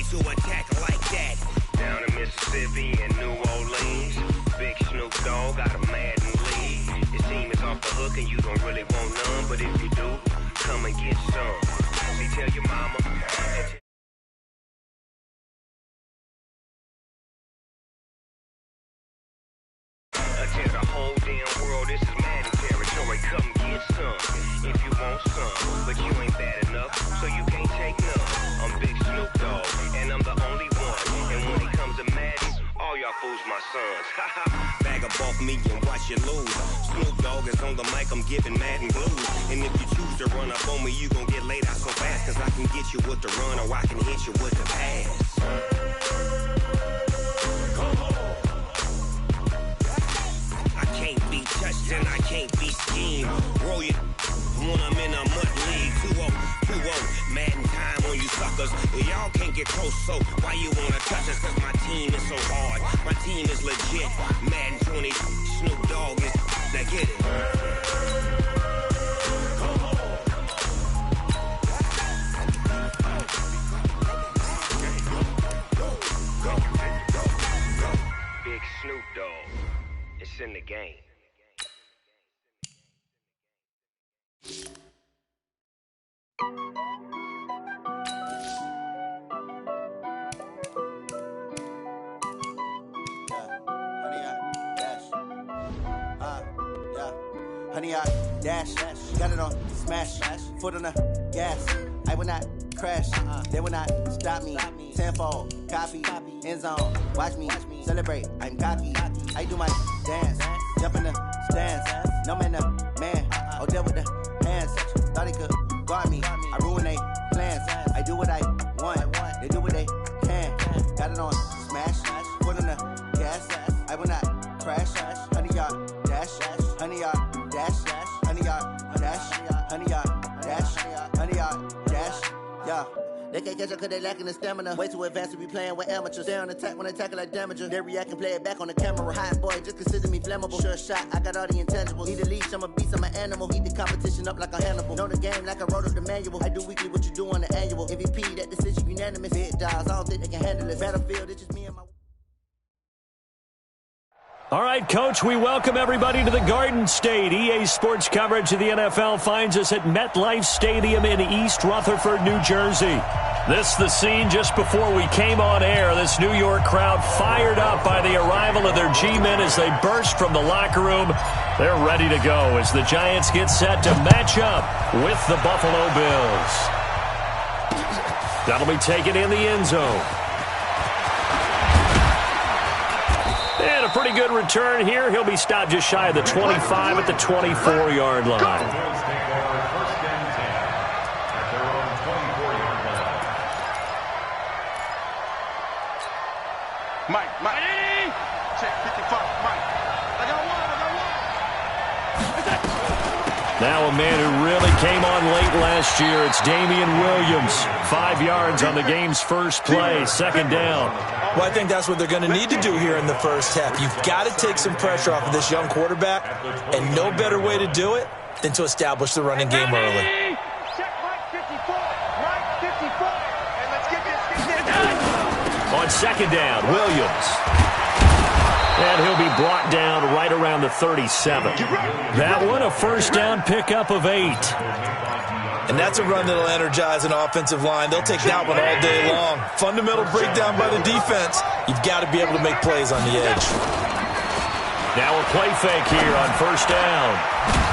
ready to attack like that. Down in Mississippi and New Orleans, Big Snoop Dogg got a Madden lead. Your team is off the hook and you don't really want none, but if you do, come and get some. See, tell your mama. Tell the whole damn world this is Madden territory. Come get some if you want some, but you ain't bad enough, so you can't take none. I'm Big Snoop Dogg, and I'm the only one. And when it comes to Madden, all y'all fools my sons. Bag up off me and watch you lose. Snoop Dogg is on the mic, I'm giving Madden blues. And if you choose to run up on me, you gon' get laid out so fast. Cause I can get you with the run or I can hit you with the pass. I can't be touched and I can't be schemed. Roll you when I'm in a mud league. 2-0, 2-0, Madden time on you suckers. Y'all can't get close, so why you wanna touch us? Cause my team is so hard, my team is legit. Madden 20, Snoop Dogg is, now get it. Big Snoop Dogg, it's in the game. Honey, I dash, got it on smash, foot on the gas. I will not crash, they will not stop me. Tenfold, copy, end zone, watch me celebrate. I'm cocky, I do my dance, jump in the stands. No man, the man, oh, deal with the hands. Thought he could guard me, I ruin they plans. I do what I want, they do what they can. Got it on smash, foot on the gas. I will not crash, honey, y'all dash, honey, y'all dash, honey, y'all dash, honey, y'all dash, honey, y'all dash, yeah. They can't catch up cause they lacking the stamina. Way too advanced to be playing with amateurs. They on attack when they tackle like damager. They react and play it back on the camera. Hot boy, just consider me flammable. Sure shot, I got all the intangibles. Need a leash, I'm a beast, I'm an animal. Heat the competition up like a Hannibal. Know the game like I wrote up the manual. I do weekly what you do on the annual. MVP, that decision unanimous. Big dogs, I don't think they can handle it. Battlefield, it's just me and my... All right, Coach, we welcome everybody to the Garden State. EA Sports coverage of the NFL finds us at MetLife Stadium in East Rutherford, New Jersey. This the scene just before we came on air. This New York crowd fired up by the arrival of their G-men as they burst from the locker room. They're ready to go as the Giants get set to match up with the Buffalo Bills. That'll be taken in the end zone. And a pretty good return here. He'll be stopped just shy of the 25 at the 24-yard line. Mike. Check 55, Mike. I got one. Now a man who really came on late last year. It's Damian Williams. 5 yards on the game's first play. Second down. Well, I think that's what they're going to need to do here in the first half. You've got to take some pressure off of this young quarterback, and no better way to do it than to establish the running game early. Check Mike 54, and let's get this done. On second down, Williams. And he'll be brought down right around the 37. That one, a first down pickup of 8. And that's a run that'll energize an offensive line. They'll take that one all day long. Fundamental breakdown by the defense. You've got to be able to make plays on the edge. Now a play fake here on first down.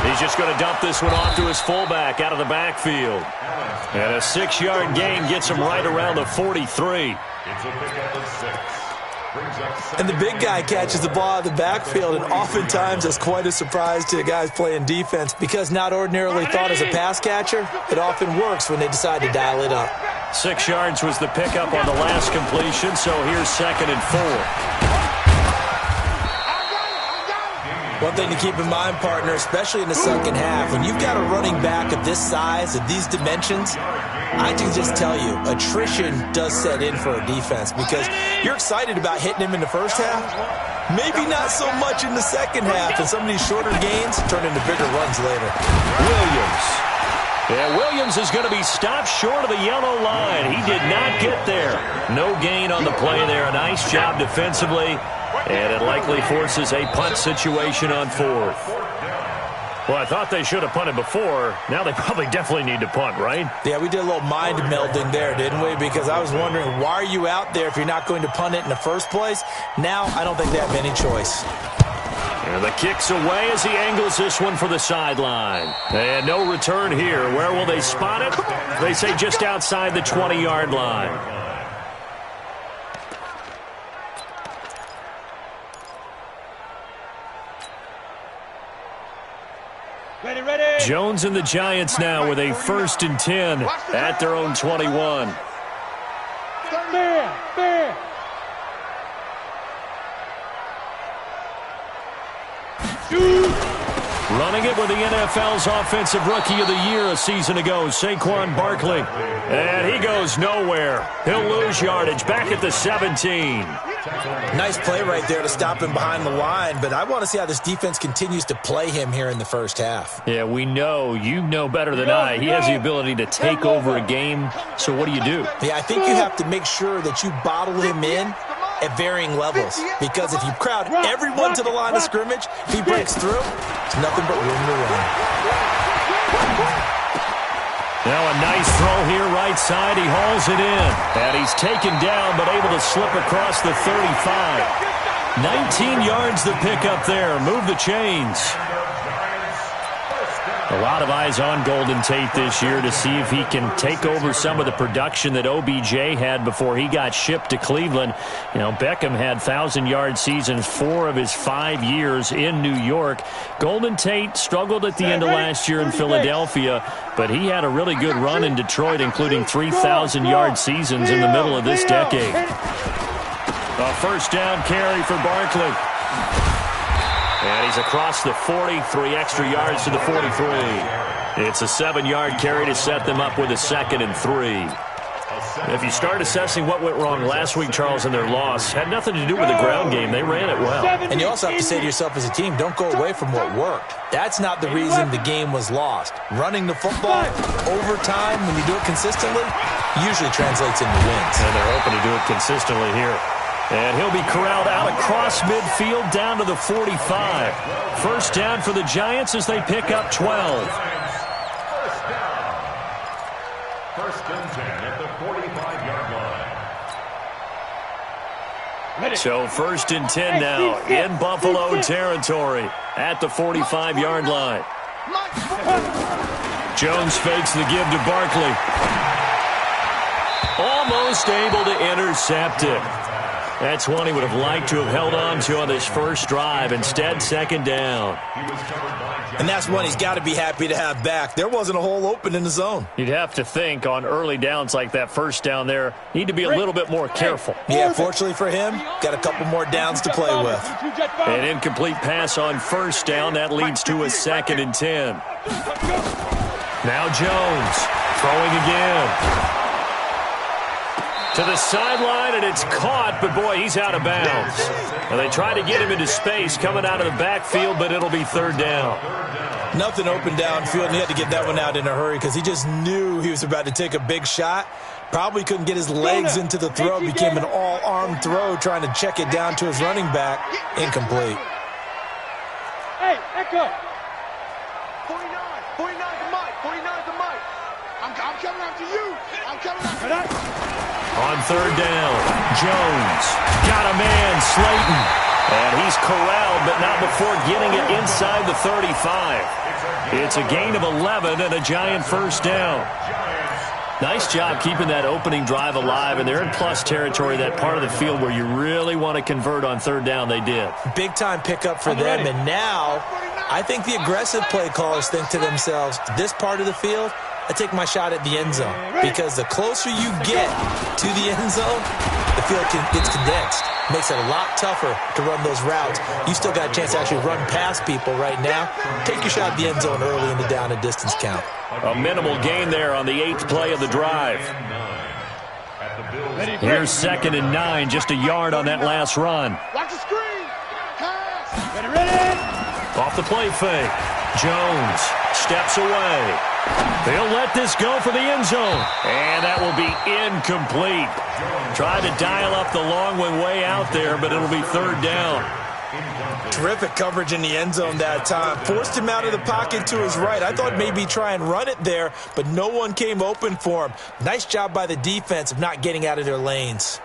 He's just going to dump this one off to his fullback out of the backfield. And a 6-yard gain gets him right around the 43. It's a pickup of 6. And the big guy catches the ball out of the backfield, and oftentimes that's quite a surprise to guys playing defense because not ordinarily thought as a pass catcher, it often works when they decide to dial it up. 6 yards was the pickup on the last completion, so here's 2nd and 4. One thing to keep in mind, partner, especially in the second half, when you've got a running back of this size, of these dimensions, I can just tell you, attrition does set in for a defense because you're excited about hitting him in the first half, maybe not so much in the second half, and some of these shorter gains turn into bigger runs later. Williams. Yeah, Williams is going to be stopped short of the yellow line. He did not get there. No gain on the play there. A nice job defensively, and it likely forces a punt situation on fourth. Well, I thought they should have punted before. Now they probably definitely need to punt, right? Yeah, we did a little mind melding there, didn't we? Because I was wondering, why are you out there if you're not going to punt it in the first place? Now I don't think they have any choice. And the kick's away as he angles this one for the sideline. And no return here. Where will they spot it? They say just outside the 20-yard line. Ready. Jones and the Giants now with a 1st and 10 at their own 21. Man. Running it with the NFL's Offensive Rookie of the Year a season ago, Saquon Barkley. And he goes nowhere. He'll lose yardage back at the 17. Nice play right there to stop him behind the line, but I want to see how this defense continues to play him here in the first half. Yeah, we know. You know better than I. He has the ability to take over a game, so what do you do? Yeah, I think you have to make sure that you bottle him in at varying levels, because if you crowd everyone to the line of scrimmage, if he breaks through, it's nothing but room to run. Now a nice throw here right side. He hauls it in. And he's taken down but able to slip across the 35. 19 yards the pickup there. Move the chains. A lot of eyes on Golden Tate this year to see if he can take over some of the production that OBJ had before he got shipped to Cleveland. You know, Beckham had 1,000-yard seasons 4 of his 5 years in New York. Golden Tate struggled at the end of last year in Philadelphia, but he had a really good run in Detroit, including 3,000-yard seasons in the middle of this decade. A first down carry for Barkley. And he's across the 40, 3 extra yards to the 43. It's a 7-yard carry to set them up with a 2nd and 3. If you start assessing what went wrong last week, Charles, in their loss, had nothing to do with the ground game. They ran it well. And you also have to say to yourself as a team, don't go away from what worked. That's not the reason the game was lost. Running the football over time, when you do it consistently, usually translates into wins. And they're hoping to do it consistently here. And he'll be corralled out across midfield down to the 45. First down for the Giants as they pick up 12. First and 10 at the 45-yard line. So first and 10 now in Buffalo territory at the 45-yard line. Jones fakes the give to Barkley. Almost able to intercept it. That's one he would have liked to have held on to on this first drive. Instead, second down. And that's one he's got to be happy to have back. There wasn't a hole open in the zone. You'd have to think on early downs like that first down there, need to be a little bit more careful. Yeah, fortunately for him, got a couple more downs to play with. An incomplete pass on first down. That leads to a 2nd and 10. Now Jones throwing again. To the sideline, and it's caught, but boy, he's out of bounds. And they try to get him into space coming out of the backfield, but it'll be third down. Nothing open downfield, and he had to get that one out in a hurry because he just knew he was about to take a big shot. Probably couldn't get his legs into the throw. Became an all-arm throw, trying to check it down to his running back. Incomplete. Hey, Echo. 49 to Mike. 49 to Mike. I'm coming after you. I'm coming after you. On third down, Jones got a man, Slayton. And he's corralled, but not before getting it inside the 35. It's a gain of 11 and a Giant first down. Nice job keeping that opening drive alive, and they're in plus territory, that part of the field where you really want to convert on third down. They did. Big-time pickup for them, and now I think the aggressive play callers think to themselves, this part of the field, I take my shot at the end zone, because the closer you get to the end zone, the field gets condensed. Makes it a lot tougher to run those routes. You still got a chance to actually run past people right now. Take your shot at the end zone early in the down and distance count. A minimal gain there on the 8th play of the drive. Here's 2nd and 9, just a yard on that last run. Watch the screen. Pass. Ready. Off the play fake. Jones steps away. They'll let this go for the end zone. And that will be incomplete. Tried to dial up the long one way out there, but it'll be third down. Terrific coverage in the end zone that time. Forced him out of the pocket to his right. I thought maybe try and run it there, but no one came open for him. Nice job by the defense of not getting out of their lanes.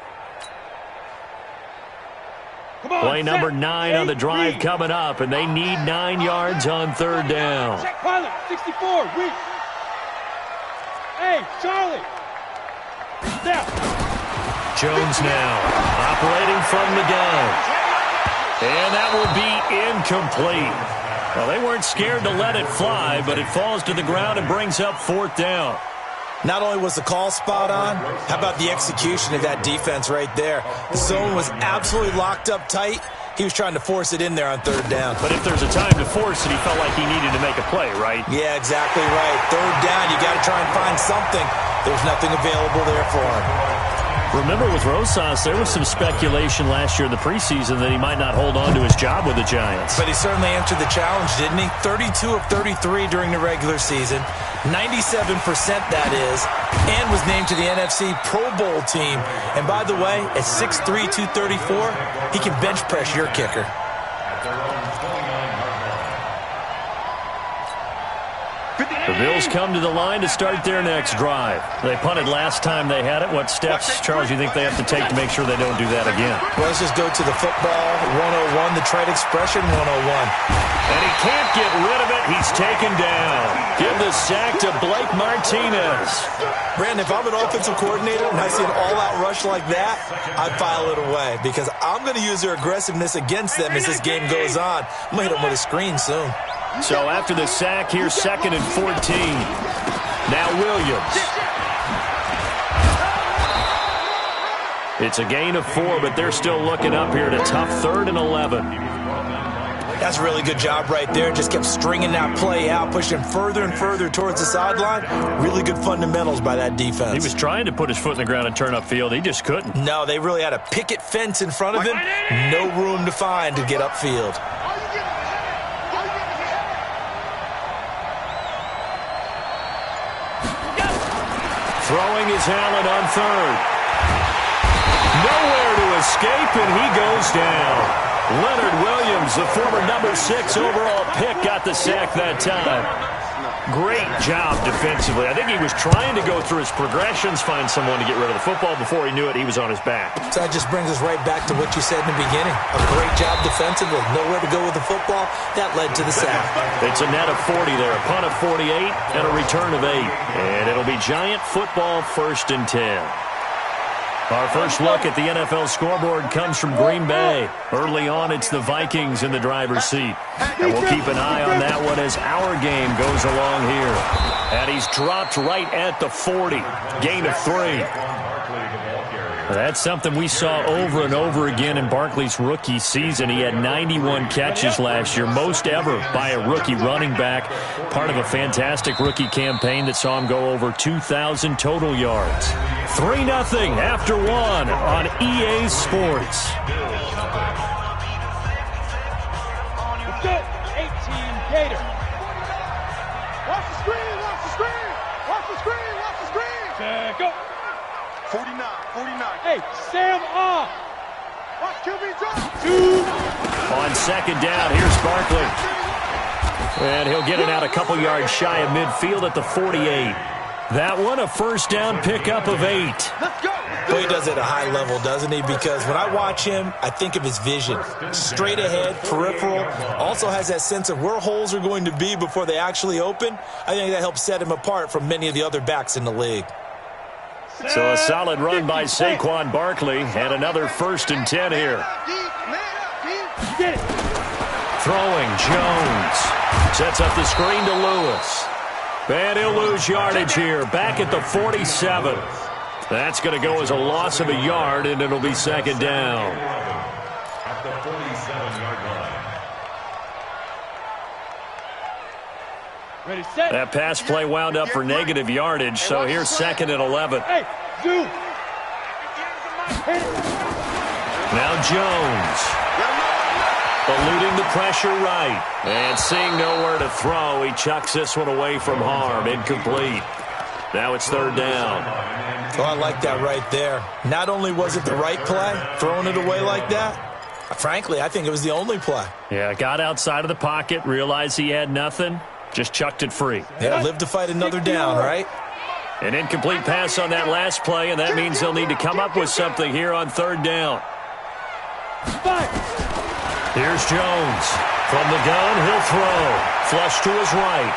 Play number 9 on the drive coming up, and they need 9 yards on third down. Check pilot, 64, weak. Hey, Charlie. Down. Jones now operating from the gun. And that will be incomplete. Well, they weren't scared to let it fly, but it falls to the ground and brings up fourth down. Not only was the call spot on, how about the execution of that defense right there? The zone was absolutely locked up tight. He was trying to force it in there on third down. But if there's a time to force it, he felt like he needed to make a play, right? Yeah, exactly right. Third down, you got to try and find something. There's nothing available there for him. Remember with Rosas, there was some speculation last year in the preseason that he might not hold on to his job with the Giants. But he certainly answered the challenge, didn't he? 32 of 33 during the regular season. 97% that is. And was named to the NFC Pro Bowl team. And by the way, at 6'3", 234, he can bench press your kicker. The Bills come to the line to start their next drive. They punted last time they had it. What steps, Charles, you think they have to take to make sure they don't do that again? Well, let's just go to the football 101, the trade expression 101. And he can't get rid of it. He's taken down. Give the sack to Blake Martinez. Brandon, if I'm an offensive coordinator and I see an all-out rush like that, I'd file it away because I'm going to use their aggressiveness against them as this game goes on. I'm going to hit them with a screen soon. So after the sack, here's 2nd and 14. Now Williams. It's a gain of 4, but they're still looking up here at a tough 3rd and 11. That's a really good job right there. Just kept stringing that play out, pushing further and further towards the sideline. Really good fundamentals by that defense. He was trying to put his foot in the ground and turn upfield. He just couldn't. No, they really had a picket fence in front of him. No room to find to get upfield. Throwing is Allen on 3rd. Nowhere to escape, and he goes down. Leonard Williams, the former number 6 overall pick, got the sack that time. Great job defensively. I think he was trying to go through his progressions, find someone to get rid of the football. Before he knew it, he was on his back. So that just brings us right back to what you said in the beginning. A great job defensively. Nowhere to go with the football. That led to the sack. It's a net of 40 there. A punt of 48 and a return of 8. And it'll be Giant football 1st and 10. Our first look at the NFL scoreboard comes from Green Bay. Early on, it's the Vikings in the driver's seat. And we'll keep an eye on that one as our game goes along here. And he's dropped right at the 40. Gain of 3. That's something we saw over and over again in Barkley's rookie season. He had 91 catches last year, most ever by a rookie running back. Part of a fantastic rookie campaign that saw him go over 2,000 total yards. 3-0 after 1 on EA Sports. Let's go. 18 Gator. Watch the screen, watch the screen. Watch the screen, watch the screen. Go. 49. Hey, Sam off. Watch QB drop. 2. On 2nd down, here's Barkley. And he'll get it out a couple yards shy of midfield at the 48. That one a 1st down pickup of 8. Let's go. Well, he does it at a high level, doesn't he? Because when I watch him, I think of his vision. Straight ahead, peripheral. Also has that sense of where holes are going to be before they actually open. I think that helps set him apart from many of the other backs in the league. So a solid run by Saquon Barkley and another 1st and 10 here. Throwing Jones. Sets up the screen to Lewis. And he'll lose yardage here. Back at the 47. That's going to go as a loss of a yard, and it'll be 2nd down. At the 47-yard line. Ready, set. That pass play wound up for negative yardage, so here's 2nd and 11. Hey, do. Now Jones. Eluding the pressure right. And seeing nowhere to throw, he chucks this one away from harm. Incomplete. Now it's third down. Oh, I like that right there. Not only was it the right play, throwing it away like that, frankly, I think it was the only play. Yeah, got outside of the pocket, realized he had nothing, just chucked it free. Yeah, live to fight another down, right? An incomplete pass on that last play, and that means they'll need to come up with something here on third down. Here's Jones. From the gun, he'll throw. Flush to his right.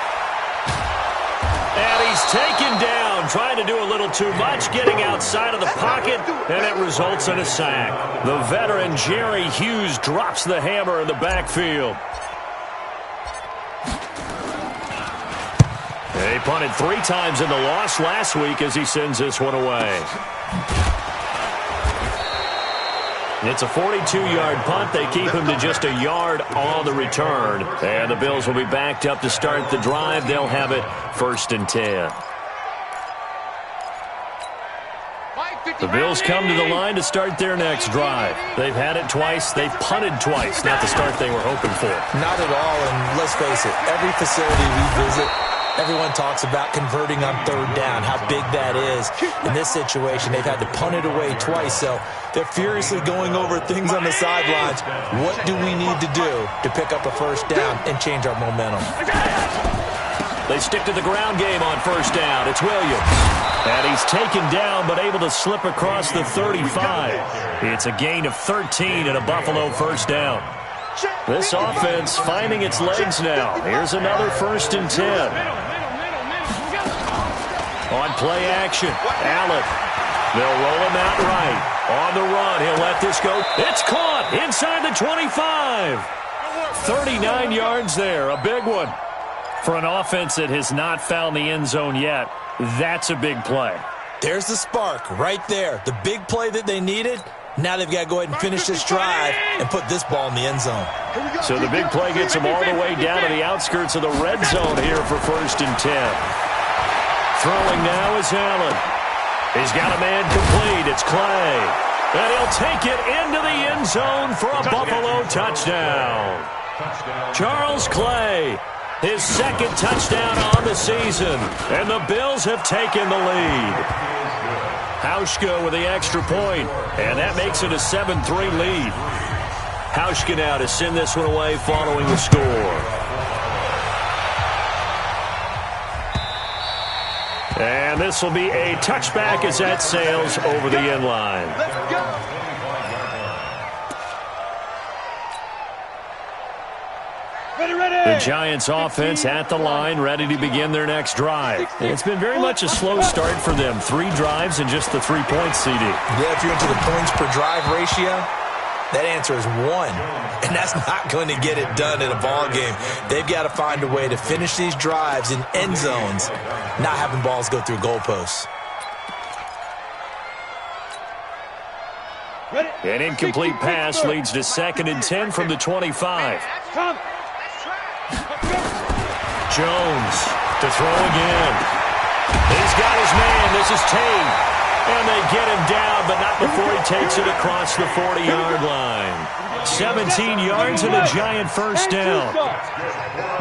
And he's taken down, trying to do a little too much, getting outside of the pocket, and it results in a sack. The veteran Jerry Hughes drops the hammer in the backfield. He punted 3 times in the loss last week as he sends this one away. It's a 42-yard punt. They keep him to just a yard on the return. And the Bills will be backed up to start the drive. They'll have it 1st and 10. The Bills come to the line to start their next drive. They've had it twice. They've punted twice. Not the start they were hoping for. Not at all, and let's face it, every facility we visit, everyone talks about converting on third down, how big that is. In this situation, they've had to punt it away twice, so they're furiously going over things on the sidelines. What do we need to do to pick up a first down and change our momentum? They stick to the ground game on first down. It's Williams. And he's taken down but able to slip across the 35. It's a gain of 13 and a Buffalo first down. This offense finding its legs now. Here's another 1st and 10. On play action, Allen. They'll roll him out right. On the run, he'll let this go. It's caught inside the 25. 39 yards there, a big one. For an offense that has not found the end zone yet, that's a big play. There's the spark right there. The big play that they needed. Now they've got to go ahead and finish this drive and put this ball in the end zone. So the big play gets them all the way down to the outskirts of the red zone here for 1st and 10. Throwing now is Allen. He's got a man complete. It's Clay. And he'll take it into the end zone for a Buffalo touchdown. Charles Clay, his 2nd touchdown on the season. And the Bills have taken the lead. Hauschka with the extra point, and that makes it a 7-3 lead. Hauschka now to send this one away following the score. And this will be a touchback as that sails over the end line. The Giants offense at the line, ready to begin their next drive. And it's been very much a slow start for them. 3 drives and just the 3 points, CD. Yeah, if you're into the points per drive ratio, that answer is 1. And that's not going to get it done in a ball game. They've got to find a way to finish these drives in end zones, not having balls go through goalposts. An incomplete pass leads to 2nd and 10 from the 25. Jones to throw again. He's got his man. This is Tate. And they get him down, but not before he takes it across the 40-yard line. 17 yards and a Giant first down.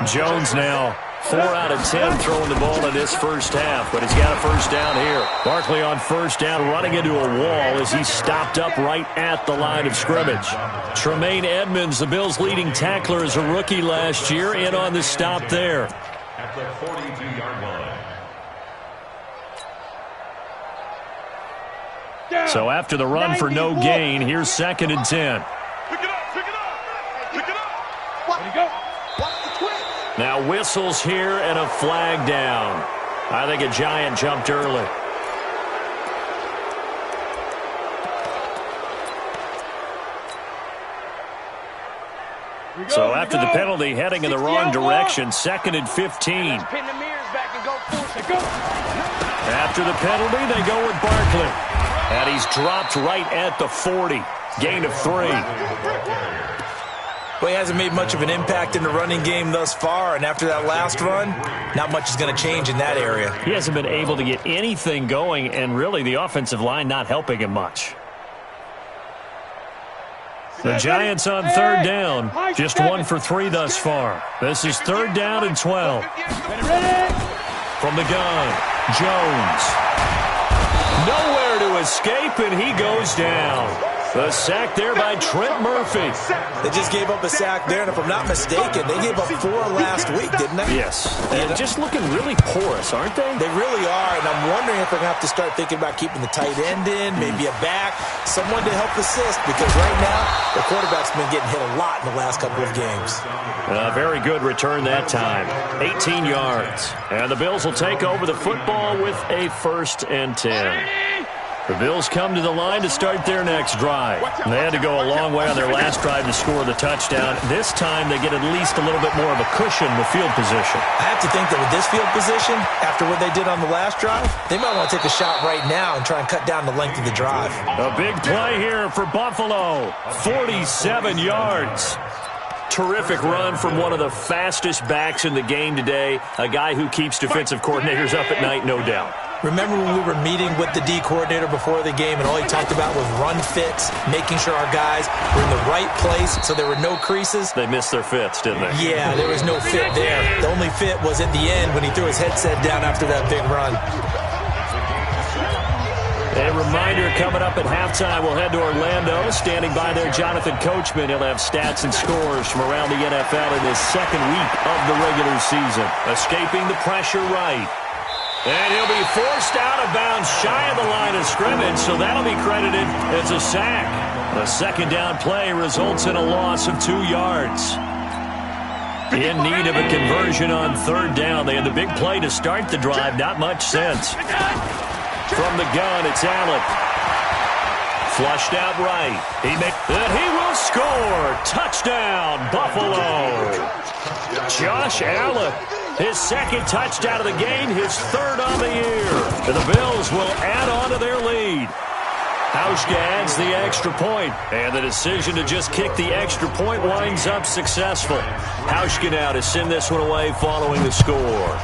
Jones now 4 out of 10 throwing the ball in this first half, but he's got a first down here. Barkley on first down running into a wall as he's stopped up right at the line of scrimmage. Tremaine Edmonds, the Bills' leading tackler as a rookie last year, in on the stop there. At the 42-yard line. So after the run for no gain, here's 2nd and 10. Pick it up, pick it up, pick it up. Let it go. Now whistles here and a flag down. I think a Giant jumped early. So after the penalty, heading in the wrong direction, 2nd and 15. After the penalty, they go with Barkley. And he's dropped right at the 40. Gain of 3. Well, he hasn't made much of an impact in the running game thus far, and after that last run, not much is going to change in that area. He hasn't been able to get anything going, and really the offensive line not helping him much. The Giants on third down. Just 1 for 3 thus far. This is third down and 12. From the gun, Jones. Nowhere to escape, and he goes down. The sack there by Trent Murphy. They just gave up a sack there, and if I'm not mistaken, they gave up 4 last week, didn't they? Yes. And just looking really porous, aren't they? They really are, and I'm wondering if they're going to have to start thinking about keeping the tight end in, maybe a back, someone to help assist, because right now, the quarterback's been getting hit a lot in the last couple of games. A very good return that time. 18 yards. And the Bills will take over the football with a 1st and 10. The Bills come to the line to start their next drive. They had to go a long way on their last drive to score the touchdown. This time they get at least a little bit more of a cushion with field position. I have to think that with this field position, after what they did on the last drive, they might want to take a shot right now and try and cut down the length of the drive. A big play here for Buffalo. 47 yards. Terrific run from one of the fastest backs in the game today. A guy who keeps defensive coordinators up at night, no doubt. Remember when we were meeting with the D coordinator before the game and all he talked about was run fits, making sure our guys were in the right place so there were no creases? They missed their fits, didn't they? Yeah, there was no fit there. The only fit was at the end when he threw his headset down after that big run. A reminder coming up at halftime, we'll head to Orlando. Standing by there, Jonathan Coachman. He'll have stats and scores from around the NFL in his second week of the regular season. Escaping the pressure right. And he'll be forced out of bounds shy of the line of scrimmage, so that'll be credited as a sack. The second down play results in a loss of 2 yards. In need of a conversion on third down. They had the big play to start the drive. Not much sense. From the gun, it's Allen. Flushed out right. And he will score. Touchdown, Buffalo. Josh Allen. His second touchdown of the game, his third on the year. And the Bills will add on to their lead. Hauschka adds the extra point, and the decision to just kick the extra point winds up successful. Hauschka now to send this one away following the score.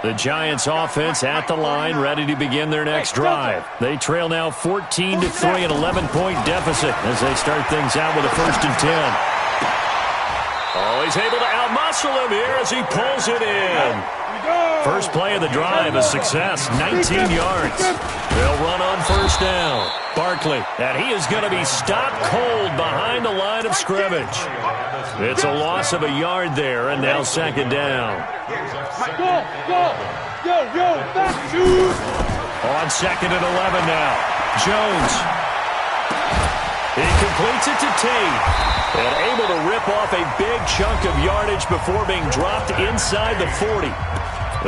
The Giants offense at the line, ready to begin their next drive. They trail now 14-3, an 11-point deficit as they start things out with a 1st and 10. Oh, he's able to outmuscle him here as he pulls it in. First play of the drive, a success, 19 yards. They'll run on 1st down. Barkley, and he is going to be stopped cold behind the line of scrimmage. It's a loss of a yard there, and now 2nd down. On 2nd and 11 now. Jones. He completes it to Tate. And able to rip off a big chunk of yardage before being dropped inside the 40.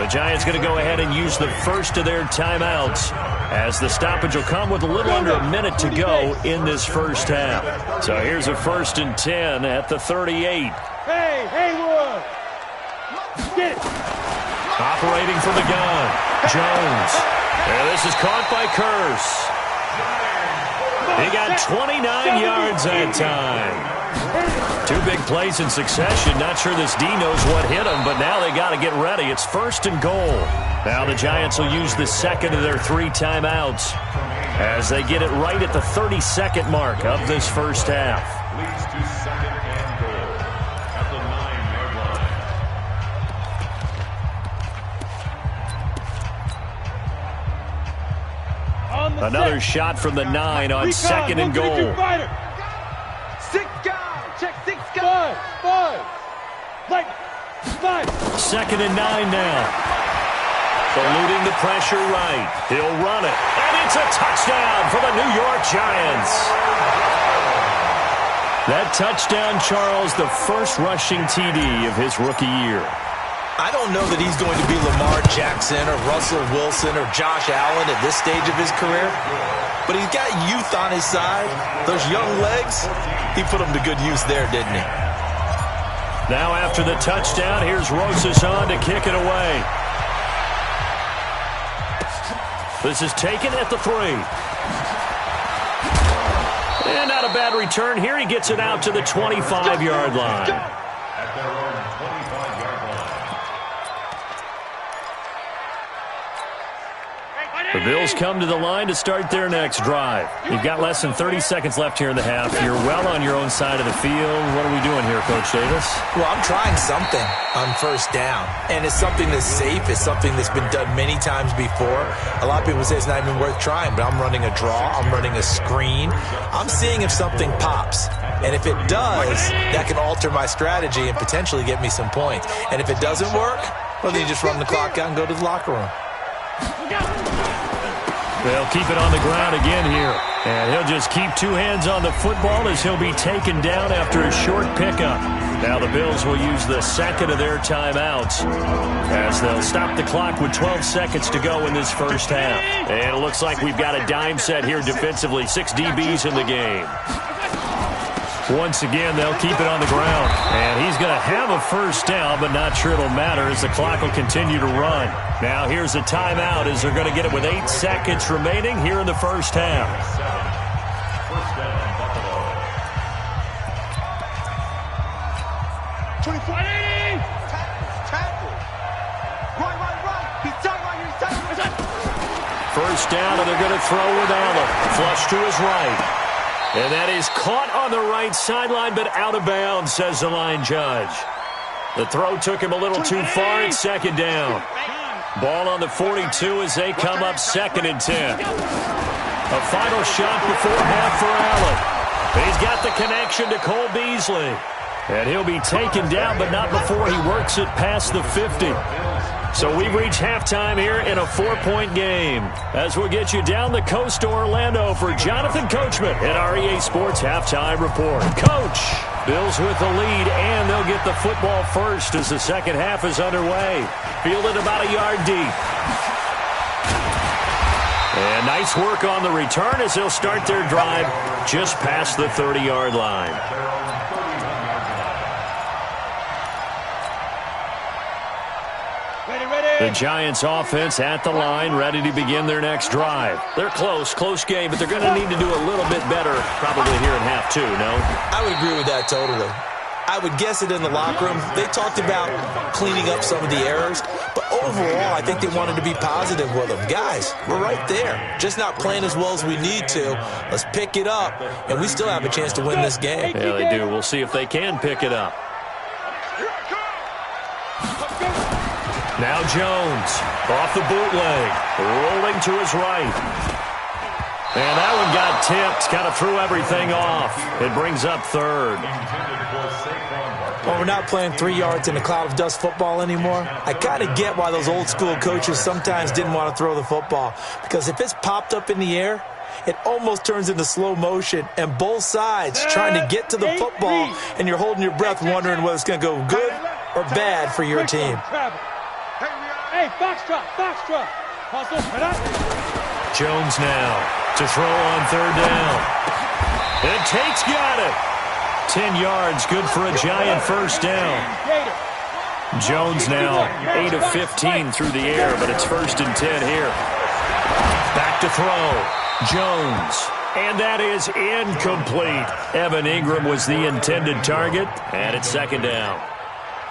The Giants going to go ahead and use the first of their timeouts, as the stoppage will come with a little under a minute to go in this first half. So here's a 1st and 10 at the 38. Hey, Haywood! Get it! Operating from the gun, Jones. And this is caught by Curse. He got 29 yards that time. 2 big plays in succession. Not sure this D knows what hit him, but now they got to get ready. It's 1st and goal. Now the Giants will use the second of their 3 timeouts as they get it right at the 32nd mark of this first half. Leads to 2nd and goal at the 9-yard line. Another shot from the 9 on 2nd and goal. 6 guys. Check 6 guys. 5. 2nd and 9 now. Eluding the pressure right. He'll run it. And it's a touchdown for the New York Giants. That touchdown, Charles, the first rushing TD of his rookie year. I don't know that he's going to be Lamar Jackson or Russell Wilson or Josh Allen at this stage of his career, but he's got youth on his side. Those young legs, he put them to good use there, didn't he? Now after the touchdown, here's Rosas on to kick it away. This is taken at the 3. And not a bad return here. He gets it out to the 25-yard line. At their own 25-yard line. The Bills come to the line to start their next drive. You've got less than 30 seconds left here in the half. You're well on your own side of the field. What are we doing here, Coach Davis? Well, I'm trying something on first down, and it's something that's safe. It's something that's been done many times before. A lot of people say it's not even worth trying, but I'm running a draw. I'm running a screen. I'm seeing if something pops, and if it does, that can alter my strategy and potentially get me some points. And if it doesn't work, well, then you just run the clock out and go to the locker room. They'll keep it on the ground again here. And he'll just keep two hands on the football as he'll be taken down after a short pickup. Now the Bills will use the second of their timeouts as they'll stop the clock with 12 seconds to go in this first half. And it looks like we've got a dime set here defensively. 6 DBs in the game. Once again, they'll keep it on the ground. And he's going to have a first down, but not sure it'll matter as the clock will continue to run. Now here's a timeout as they're going to get it with 8 seconds remaining here in the first half. First down, Buffalo. 24. Tackle. Right. He's tight. First down, and they're going to throw with Allen. Flush to his right. And that is caught on the right sideline, but out of bounds, says the line judge. The throw took him a little too far. It's second down. Ball on the 42 as they come up 2nd and 10. A final shot before half for Allen. He's got the connection to Cole Beasley. And he'll be taken down, but not before he works it past the 50. So we've reached halftime here in a 4-point game. As we'll get you down the coast to Orlando for Jonathan Coachman at our EA Sports Halftime Report. Coach, Bills with the lead, and they'll get the football first as the second half is underway. Fielded about a yard deep. And nice work on the return as they'll start their drive just past the 30-yard line. The Giants offense at the line, ready to begin their next drive. They're close game, but they're going to need to do a little bit better probably here in half 2, no? I would agree with that totally. I would guess it in the locker room. They talked about cleaning up some of the errors, but overall, I think they wanted to be positive with them. Guys, we're right there. Just not playing as well as we need to. Let's pick it up, and we still have a chance to win this game. Yeah, they do. We'll see if they can pick it up. Now Jones, off the bootleg, rolling to his right. And that one got tipped, kind of threw everything off. It brings up 3rd. Well, we're not playing 3 yards in a cloud of dust football anymore. I kind of get why those old school coaches sometimes didn't want to throw the football. Because if it's popped up in the air, it almost turns into slow motion, and both sides trying to get to the football, and you're holding your breath wondering whether it's going to go good or bad for your team. Hey, Foxtrot. Jones now to throw on 3rd down. And Tate's got it. 10 yards, good for a Giant first down. Jones now 8 of 15 through the air, but it's 1st and 10 here. Back to throw. Jones. And that is incomplete. Evan Ingram was the intended target, and it's 2nd down.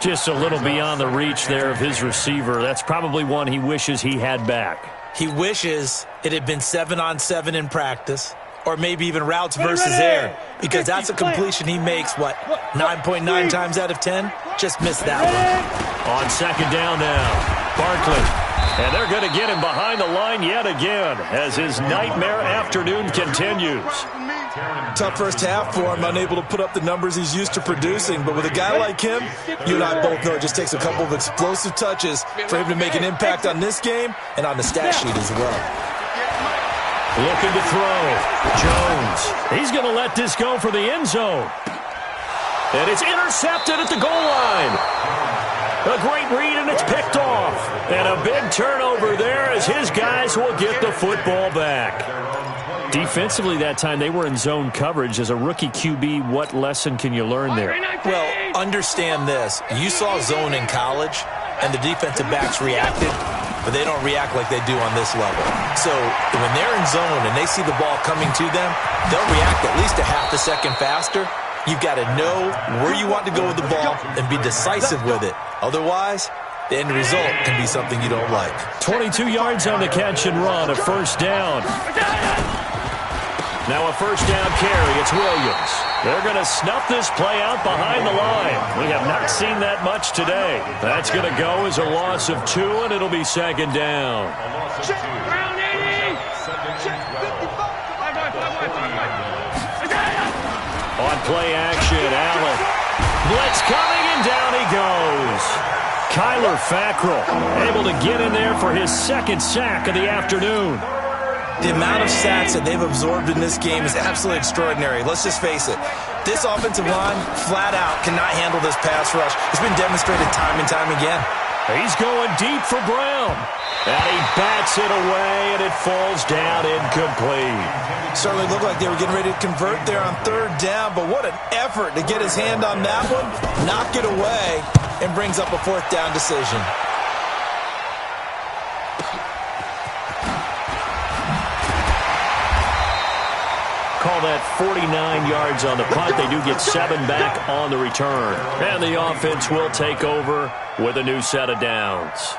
Just a little beyond the reach there of his receiver. That's probably one he wishes he had back. He wishes it had been 7-on-7 in practice, or maybe even routes versus air, because that's a completion he makes, 9.9 times out of 10? Just missed that one. On 2nd down now, Barkley. And they're going to get him behind the line yet again as his nightmare afternoon continues. Tough first half for him, unable to put up the numbers he's used to producing. But with a guy like him, you and I both know it just takes a couple of explosive touches for him to make an impact on this game and on the stat sheet as well. Looking to throw. Jones. He's going to let this go for the end zone. And it's intercepted at the goal line. A great read, and it's picked off. And a big turnover there as his guys will get the football back. Defensively that time, they were in zone coverage. As a rookie QB, what lesson can you learn there? Well, understand this. You saw zone in college, and the defensive backs reacted. but they don't react like they do on this level. So when they're in zone and they see the ball coming to them, they'll react at least a half a second faster. You've got to know where you want to go with the ball and be decisive with it. Otherwise, the end result can be something you don't like. 22 yards on the catch and run, a first down. Now a first down carry. It's Williams. They're going to snuff this play out behind the line. We have not seen that much today. That's going to go as a loss of 2, and it'll be second down. Round 80. On play action, Allen. Blitz coming, and down he goes. Kyler Fackrell able to get in there for his second sack of the afternoon. The amount of sacks that they've absorbed in this game is absolutely extraordinary. Let's just face it. This offensive line, flat out, cannot handle this pass rush. It's been demonstrated time and time again. He's going deep for Brown. And he bats it away, and it falls down incomplete. Certainly looked like they were getting ready to convert there on third down, but what an effort to get his hand on that one, knock it away, and brings up a fourth down decision. Call that 49 yards on the punt. They do get 7 back on the return. And the offense will take over with a new set of downs.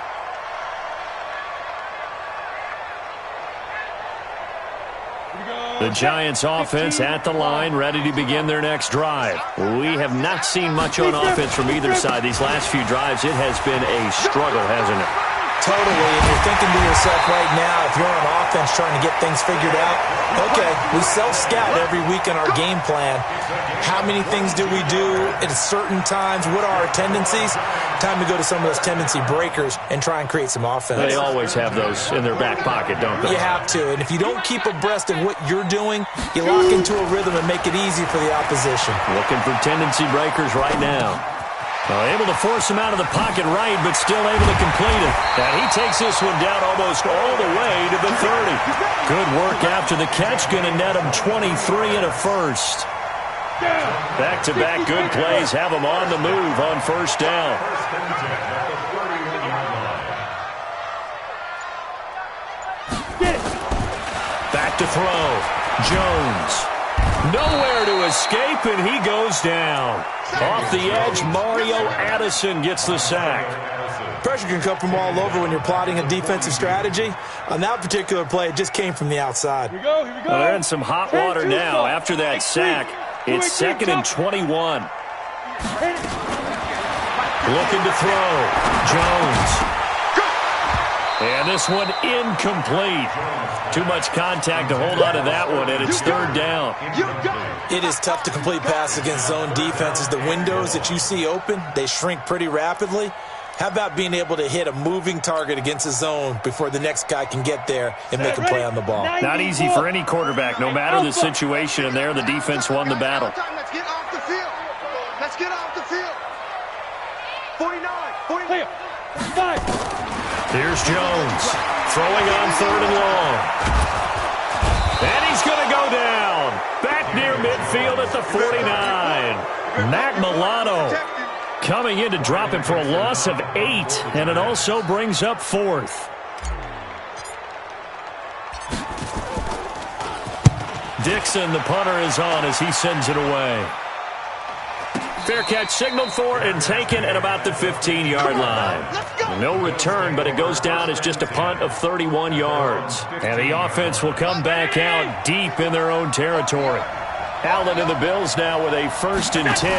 The Giants offense at the line, ready to begin their next drive. We have not seen much on offense from either side these last few drives. It has been a struggle, hasn't it? Totally, and you're thinking to yourself right now, if you're on offense trying to get things figured out, okay, we self-scout every week in our game plan. How many things do we do at certain times? What are our tendencies? Time to go to some of those tendency breakers and try and create some offense. They always have those in their back pocket, don't they? You have to, and if you don't keep abreast of what you're doing, you lock into a rhythm and make it easy for the opposition. Looking for tendency breakers right now. Able to force him out of the pocket right, but still able to complete it. And he takes this one down almost all the way to the 30. Good work after the catch. Going to net him 23 and a first. Back-to-back good plays have him on the move on first down. Back to throw. Jones. Nowhere to escape, and he goes down. Off the edge, Mario Addison gets the sack. Pressure can come from all over when you're plotting a defensive strategy. On that particular play, it just came from the outside. Here we go. Well, they're in some hot water now after that sack. It's 2nd and 21. Looking to throw. Jones. And this one incomplete. Too much contact to hold on to that one, and it's third down. It is tough to complete passes against zone defenses. The windows that you see open, they shrink pretty rapidly. How about being able to hit a moving target against a zone before the next guy can get there and make a play on the ball? Not easy for any quarterback. No matter the situation in there, the defense won the battle. Let's get off the field. Let's get off the field. 49. 5. Here's Jones, throwing on 3rd and long. And he's going to go down. Back near midfield at the 49. Matt Milano coming in to drop it for a loss of 8, and it also brings up 4th. Dixon, the punter, is on as he sends it away. Fair catch signaled for and taken at about the 15-yard line. No return, but it goes down as just a punt of 31 yards. And the offense will come back out deep in their own territory. Allen and the Bills now with a 1st and 10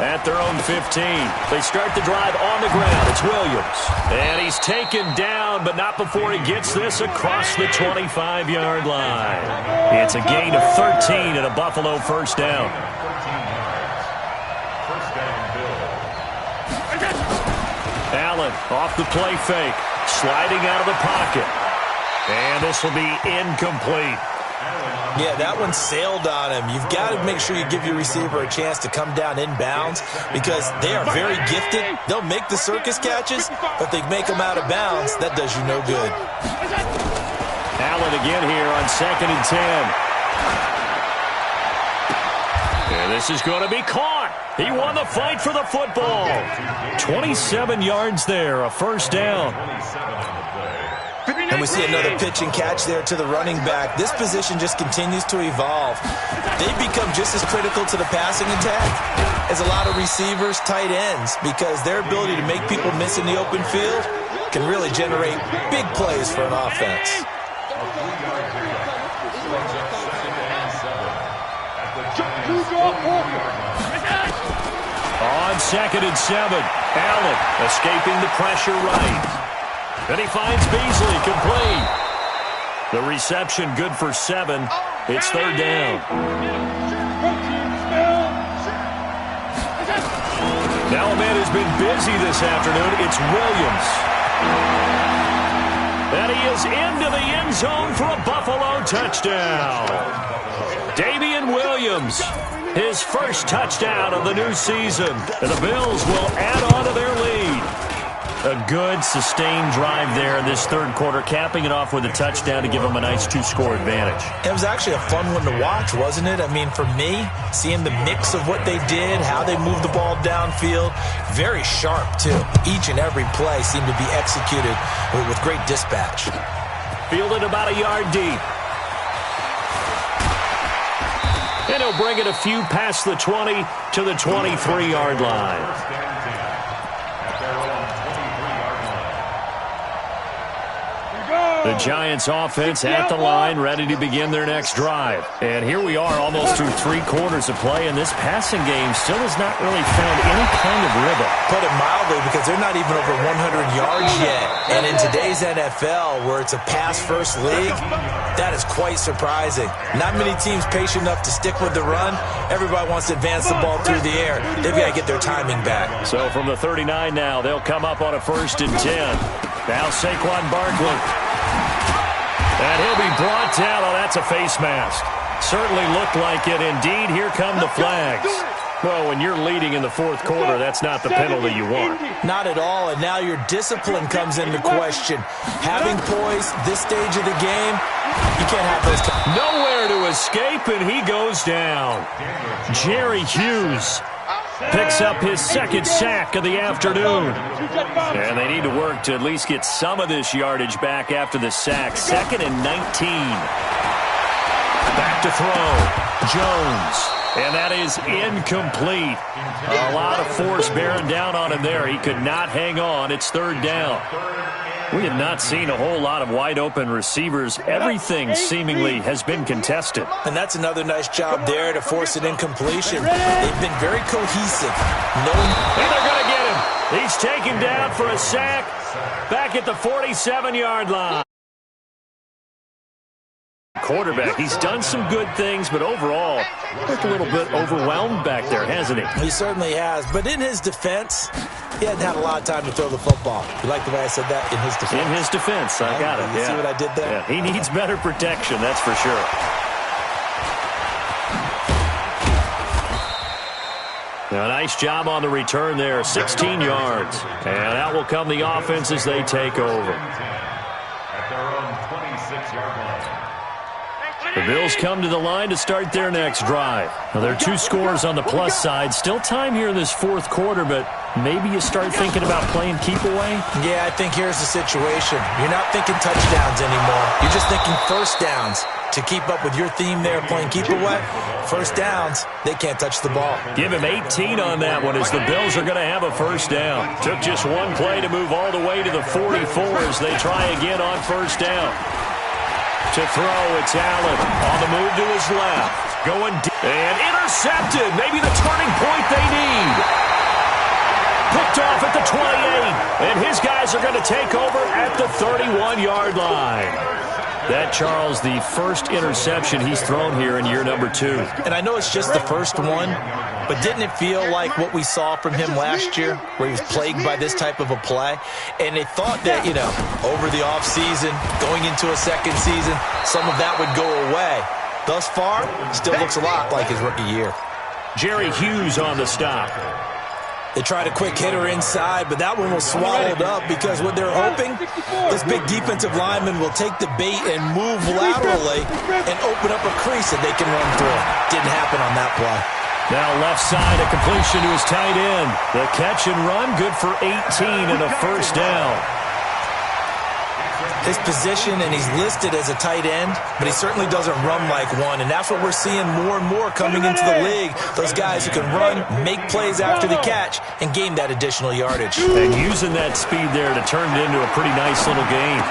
at their own 15. They start the drive on the ground. It's Williams. And he's taken down, but not before he gets this across the 25-yard line. It's a gain of 13 and a Buffalo first down. Allen off the play fake, sliding out of the pocket. And this will be incomplete. Yeah, that one sailed on him. You've got to make sure you give your receiver a chance to come down inbounds because they are very gifted. They'll make the circus catches, but they make them out of bounds. That does you no good. Allen again here on 2nd and 10. And this is going to be caught. He won the fight for the football. 27 yards there, a first down. And we see another pitch and catch there to the running back. This position just continues to evolve. They've become just as critical to the passing attack as a lot of receivers, tight ends, because their ability to make people miss in the open field can really generate big plays for an offense. On 2nd and 7, Allen escaping the pressure right. Then he finds Beasley, complete. The reception good for 7. It's 3rd down. Now a man has been busy this afternoon. It's Williams. And he is into the end zone for a Buffalo touchdown. Damian Williams, his first touchdown of the new season. And the Bills will add on to their lead. A good, sustained drive there in this 3rd quarter, capping it off with a touchdown to give them a nice 2-score advantage. It was actually a fun one to watch, wasn't it? I mean, for me, seeing the mix of what they did, how they moved the ball downfield, very sharp, too. Each and every play seemed to be executed with great dispatch. Fielded about a yard deep. And he'll bring it a few past the 20 to the 23-yard line. The Giants offense at the line, ready to begin their next drive. And here we are almost through 3 quarters of play, and this passing game still has not really found any kind of rhythm. Put it mildly, because they're not even over 100 yards yet. And in today's NFL, where it's a pass-first league, that is quite surprising. Not many teams patient enough to stick with the run. Everybody wants to advance the ball through the air. They've got to get their timing back. So from the 39 now, they'll come up on a 1st and 10. Now Saquon Barkley. And he'll be brought down. Oh, that's a face mask. Certainly looked like it. Indeed, here come the flags. Well, when you're leading in the 4th quarter, that's not the penalty you want. Not at all, and now your discipline comes into question. Having poise this stage of the game, you can't have those. Nowhere to escape, and he goes down. Jerry Hughes picks up his 2nd sack of the afternoon. And they need to work to at least get some of this yardage back after the sack. 2nd and 19. Back to throw. Jones. And that is incomplete. A lot of force bearing down on him there. He could not hang on. It's 3rd down. We have not seen a whole lot of wide-open receivers. Everything seemingly has been contested. And that's another nice job there to force an incompletion. They've been very cohesive. And they're going to get him. He's taken down for a sack back at the 47-yard line. Quarterback, he's done some good things, but overall, looked a little bit overwhelmed back there, hasn't he? He certainly has, but in his defense, he hadn't had a lot of time to throw the football. You like the way I said that? In his defense? In his defense, I got it. You see what I did there? Yeah, he needs better protection, that's for sure. Now, nice job on the return there, 16 yards. And out will come the offense as they take over. At their own 26-yard line. The Bills come to the line to start their next drive. Now, there are 2 scores on the plus side. Still time here in this 4th quarter, but maybe you start thinking about playing keep away? Yeah, I think here's the situation. You're not thinking touchdowns anymore. You're just thinking 1st downs. To keep up with your theme there, playing keep away, 1st downs, they can't touch the ball. Give him 18 on that one as the Bills are going to have a 1st down. Took just one play to move all the way to the 44 as they try again on 1st down. To throw, it's Allen on the move to his left. Going deep and intercepted. Maybe the turning point they need. Picked off at the 28. And his guys are going to take over at the 31-yard line. That, Charles, the first interception he's thrown here in year number 2. And I know it's just the first one, but didn't it feel like what we saw from him last year, where he was plagued by this type of a play? And they thought that, over the offseason, going into a 2nd season, some of that would go away. Thus far, still looks a lot like his rookie year. Jerry Hughes on the stop. They tried a quick hitter inside, but that one was swallowed up because what they're hoping, this big defensive lineman will take the bait and move laterally and open up a crease that they can run through. Didn't happen on that play. Now left side, a completion to his tight end. The catch and run, good for 18 and a 1st down. his position, and he's listed as a tight end, but he certainly doesn't run like one, and that's what we're seeing more and more coming into the league. Those guys who can run, make plays after the catch, and gain that additional yardage. And using that speed there to turn it into a pretty nice little game.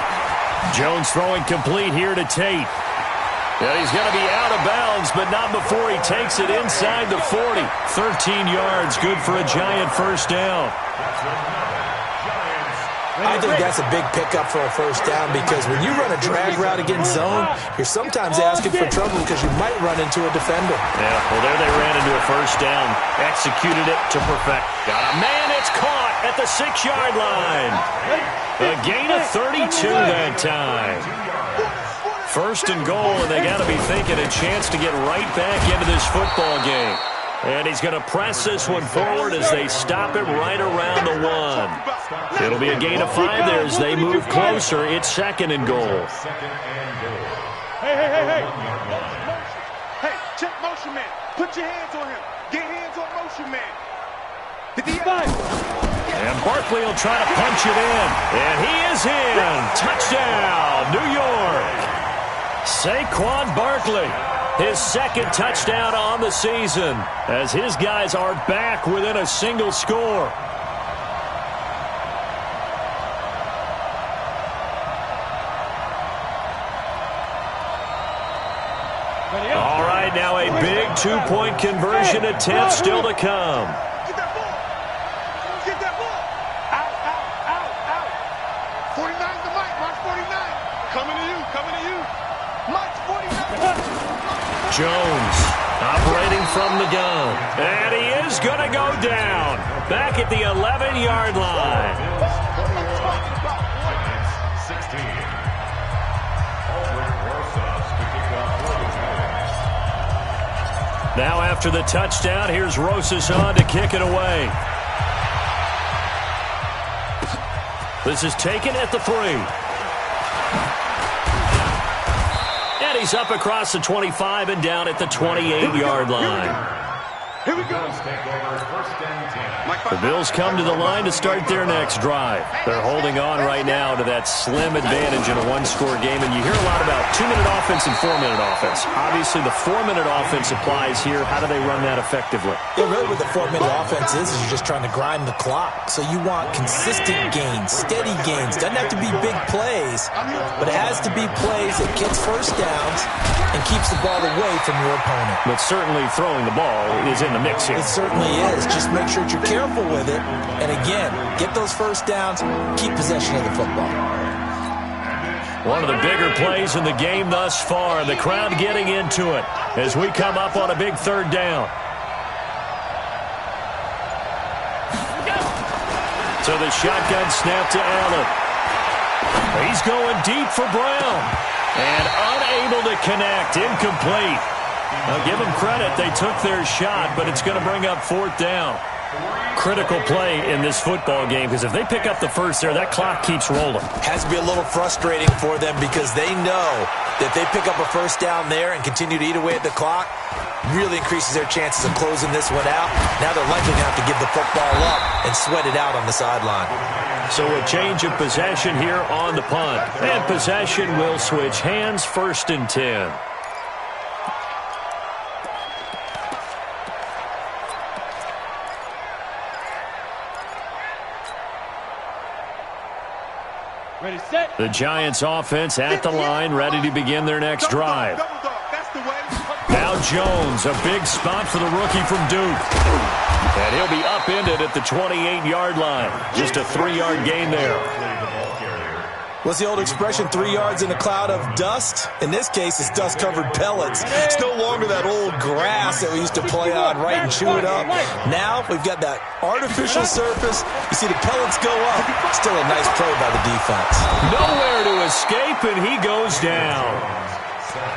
Jones throwing complete here to Tate. And he's going to be out of bounds, but not before he takes it inside the 40. 13 yards, good for a Giant first down. I think that's a big pickup for a first down, because when you run a drag route against zone, you're sometimes asking for trouble because you might run into a defender. Yeah, well, there they ran into a first down. Executed it to perfect. Got a man, it's caught at the 6-yard line. A gain of 32 that time. First and goal, and they got to be thinking a chance to get right back into this football game. And he's going to press this one forward as they stop it right around the 1. It'll be a gain of 5 there as they move closer. It's second and goal. Hey. Hey, check motion man. Put your hands on him. Get hands on motion man. And Barkley will try to punch it in. And he is in. Touchdown, New York. Saquon Barkley. His second touchdown on the season as his guys are back within a single score. All right, now a big 2-point conversion attempt still to come. Get that ball. Get that ball. Out. 49's the mic. March 49. Coming to you. March 49. Jones operating from the gun. And he is going to go down. Back at the 11-yard line. 16. Now after the touchdown, here's Rosas on to kick it away. This is taken at the 3. And he's up across the 25 and down at the 28-yard line. Here we go. The Bills come to the line to start their next drive. They're holding on right now to that slim advantage in a one-score game, and you hear a lot about 2-minute offense and 4-minute offense. Obviously, the 4-minute offense applies here. How do they run that effectively? Yeah, really what the 4-minute offense is you're just trying to grind the clock. So you want consistent gains, steady gains. Doesn't have to be big plays, but it has to be plays that gets first downs and keeps the ball away from your opponent. But certainly throwing the ball is in the mix here. It certainly is. Just make sure that you're careful with it. And again, get those first downs, keep possession of the football. One of the bigger plays in the game thus far. The crowd getting into it as we come up on a big third down. So the shotgun snap to Allen. He's going deep for Brown. And unable to connect. Incomplete. Now give them credit. They took their shot, but it's going to bring up fourth down. Critical play in this football game, because if they pick up the first there, that clock keeps rolling. Has to be a little frustrating for them because they know that they pick up a first down there and continue to eat away at the clock, really increases their chances of closing this one out. Now they're likely going to have to give the football up and sweat it out on the sideline. So a change of possession here on the punt. And possession will switch hands, 1st and 10. Ready, set. The Giants offense at the line, ready to begin their next drive. Now Jones, a big spot for the rookie from Duke. And he'll be upended at the 28-yard line. Just a 3-yard gain there. What's the old expression, 3 yards in a cloud of dust? In this case, it's dust-covered pellets. It's no longer that old grass that we used to play on, right, and chew it up. Now we've got that artificial surface. You see the pellets go up. Still a nice play by the defense. Nowhere to escape, and he goes down.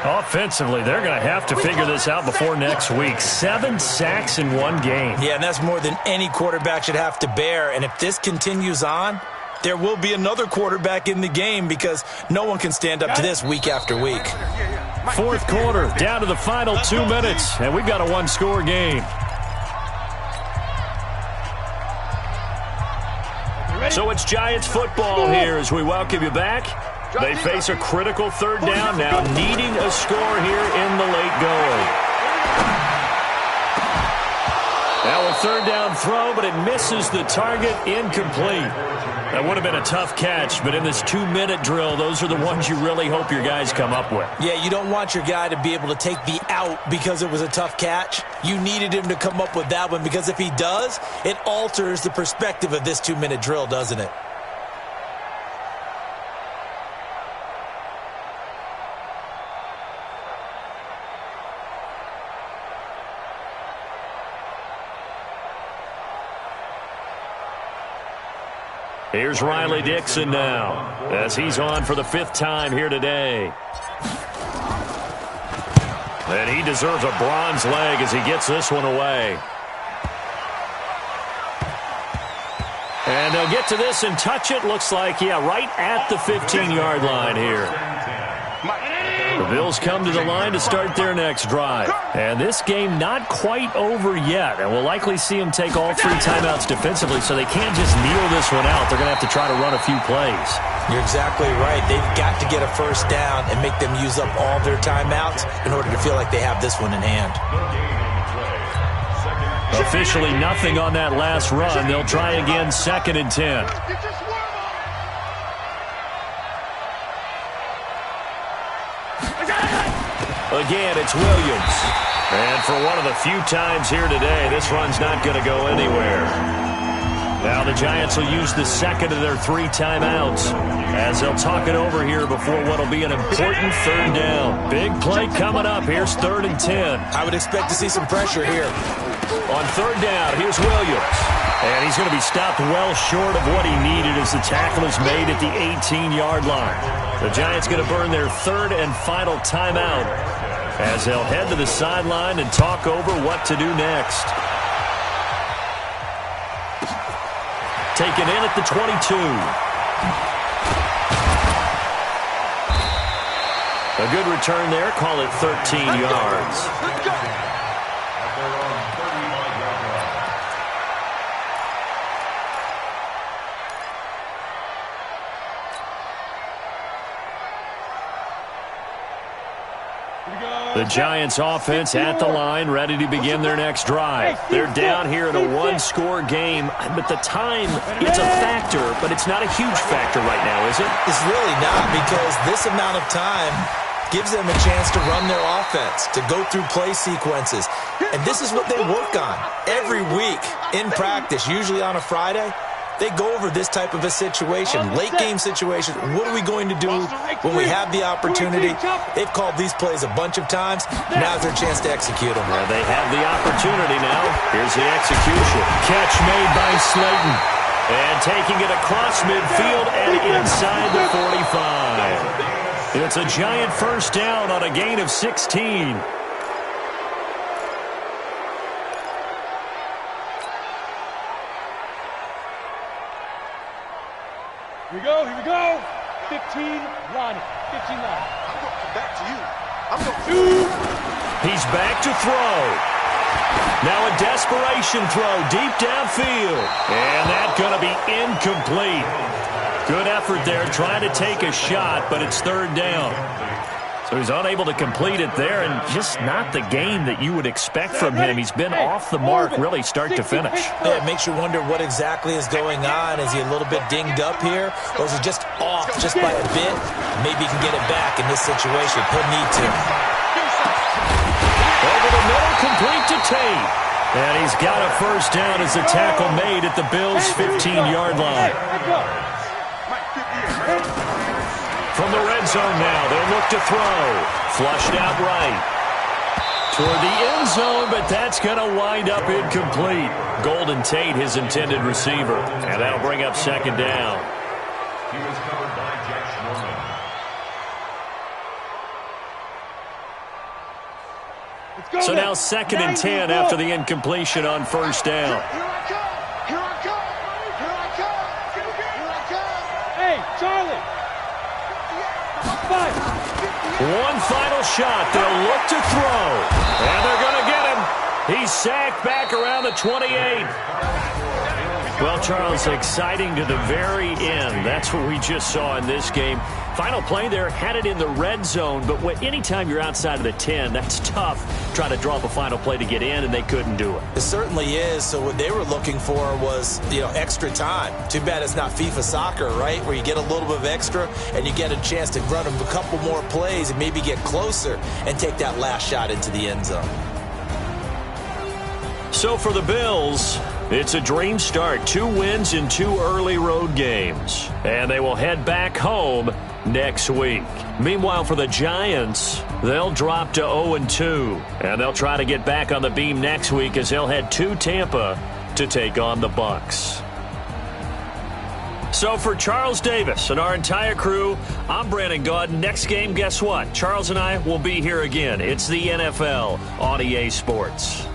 Offensively, they're going to have to figure this out before next week. 7 sacks in one game. Yeah, and that's more than any quarterback should have to bear. And if this continues on, there will be another quarterback in the game because no one can stand up to this week after week. Fourth quarter, down to the final 2 minutes, and we've got a one-score game. So it's Giants football here as we welcome you back. They face a critical third down now, needing a score here in the late going. Now a third down throw, but it misses the target, incomplete. That would have been a tough catch, but in this 2-minute drill, those are the ones you really hope your guys come up with. Yeah, you don't want your guy to be able to take the out because it was a tough catch. You needed him to come up with that one, because if he does, it alters the perspective of this 2-minute drill, doesn't it? Here's Riley Dixon now, as he's on for the 5th time here today. And he deserves a bronze leg as he gets this one away. And they'll get to this and touch it. Looks like, yeah, right at the 15-yard line here. The Bills come to the line to start their next drive. And this game not quite over yet. And we'll likely see them take all 3 timeouts defensively, so they can't just kneel this one out. They're going to have to try to run a few plays. You're exactly right. They've got to get a first down and make them use up all their timeouts in order to feel like they have this one in hand. Officially nothing on that last run. They'll try again, 2nd and 10. Again, it's Williams. And for one of the few times here today, this run's not going to go anywhere. Now the Giants will use the 2nd of their 3 timeouts as they'll talk it over here before what will be an important 3rd down. Big play coming up. Here's 3rd and 10. I would expect to see some pressure here. On 3rd down, here's Williams. And he's going to be stopped well short of what he needed as the tackle is made at the 18-yard line. The Giants going to burn their 3rd and final timeout as they'll head to the sideline and talk over what to do next. Taken in at the 22. A good return there. Call it 13 yards. The Giants offense at the line, ready to begin their next drive. They're down here in a 1-score game, but the time, it's a factor, but it's not a huge factor right now, is it? It's really not, because this amount of time gives them a chance to run their offense, to go through play sequences. And this is what they work on every week in practice, usually on a Friday. They go over this type of a situation, late-game situation. What are we going to do when we have the opportunity? They've called these plays a bunch of times. Now's their chance to execute them. Well, they have the opportunity now. Here's the execution. Catch made by Slayton. And taking it across midfield and inside the 45. It's a Giant first down on a gain of 16. Here we go. 15, Ronnie. 15, Ronnie. I'm going to come back to you. I'm going to... He's back to throw. Now a desperation throw deep downfield. And that's going to be incomplete. Good effort there trying to take a shot, but it's 3rd down. So he's unable to complete it there, and just not the game that you would expect from him. He's been off the mark really start to finish. Yeah, it makes you wonder what exactly is going on. Is he a little bit dinged up here, or is he just off just by a bit? Maybe he can get it back in this situation. He'll need to. Over the middle, complete to Tate. And he's got a first down as the tackle made at the Bills' 15-yard line. From the red zone now, they'll look to throw. Flushed out right. Toward the end zone, but that's going to wind up incomplete. Golden Tate, his intended receiver. And that'll bring up 2nd down. He was covered by Jack Schnorman. So now 2nd and 10 after the incompletion on first down. Here I come. Hey, Charlie. One final shot. They'll look to throw. And they're going to get him. He's sacked back around the 28. Well, Charles, exciting to the very end. That's what we just saw in this game. Final play there, had it in the red zone, but anytime you're outside of the 10, that's tough trying to draw up a final play to get in, and they couldn't do it. It certainly is. So what they were looking for was, extra time. Too bad it's not FIFA soccer, right, where you get a little bit of extra and you get a chance to run a couple more plays and maybe get closer and take that last shot into the end zone. So for the Bills, it's a dream start. 2 wins in 2 early road games. And they will head back home next week. Meanwhile, for the Giants, they'll drop to 0-2. And they'll try to get back on the beam next week as they'll head to Tampa to take on the Bucs. So for Charles Davis and our entire crew, I'm Brandon Gaudin. Next game, guess what? Charles and I will be here again. It's the NFL on EA Sports.